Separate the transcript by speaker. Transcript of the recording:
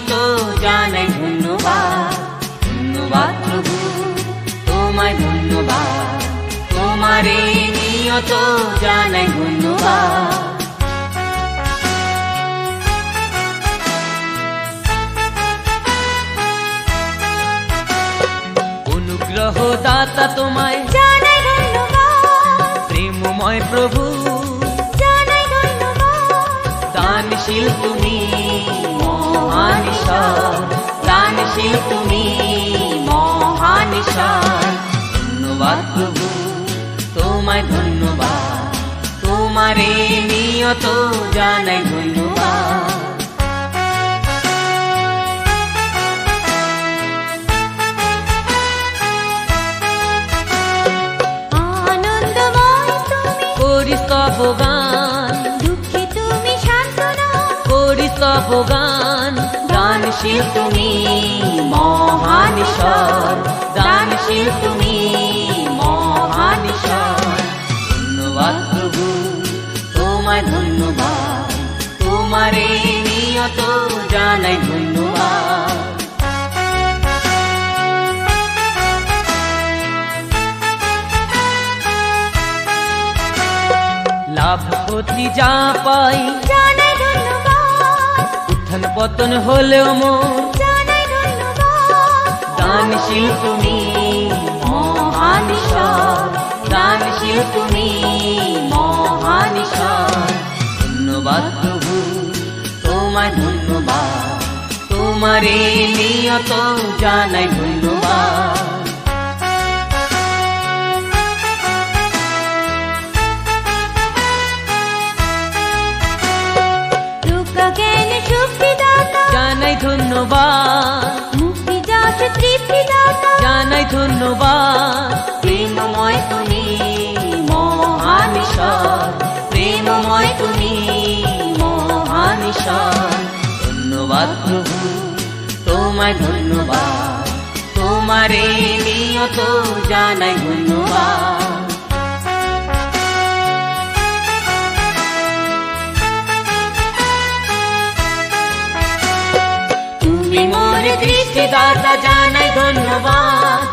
Speaker 1: নিয়ত জানাই ধন্যবাদ। ধন্যবাদ প্রভু, তোমায় ধন্যবাদ, তোমারে নিয়ত জানাই ধন্যবাদ। অনুগ্রহ দাতা তোমায়
Speaker 2: জানাই ধন্যবাদ,
Speaker 1: প্রেমময় প্রভু
Speaker 2: জানাই ধন্যবাদ।
Speaker 1: দানশীল তুমি মহান ঈশ্বর, দানশীল তুমি মহান ঈশ্বর। ধন্যবাদ প্রভু, তোমায় ধন্যবাদ, তোমারে নিয়ত জানাই ধন্যবাদ।
Speaker 2: আনন্দময় তুমি,
Speaker 1: করি স্তব গান,
Speaker 2: দুঃখে তুমি সান্ত্বনা।
Speaker 1: করি স্তব গান। দানশীল তুমি মহান ঈশ্বর, দানশীল তুমি মহান ঈশ্বর। ধন্যবাদ প্রভু, তোমায় ধন্যবাদ, তোমারে নিয়ত জানাই ধন্যবাদ। লাভ ক্ষতি যা পাই
Speaker 2: জানাই ধন্যবাদ,
Speaker 1: উত্থান পতন হলেও মোর
Speaker 2: জানাই ধন্যবাদ।
Speaker 1: দানশীল তুমি মহান ঈশ্বর, দানশীল তুমি মহান ঈশ্বর। ধন্যবাদ প্রভু, তোমায় ধন্যবাদ, তোমারে নিয়ত জানাই ধন্যবাদ।
Speaker 2: প্রজ্ঞা জ্ঞান শক্তিদাতা,
Speaker 1: জানাই ধন্যবাদ,
Speaker 2: মুক্তি দাস তৃপ্তিদাতা।
Speaker 1: জানাই ধন্যবাদ। প্রেমময় তুমি মহান ঈশ্বর, প্রেমময় তুমি মহান ঈশ্বর। ধন্যবাদ প্রভু, তোমায় ধন্যবাদ, তোমারে নিয়ত জানাই ধন্যবাদ। তুমি মোর দৃষ্টিদাতা, জানাই ধন্যবাদ,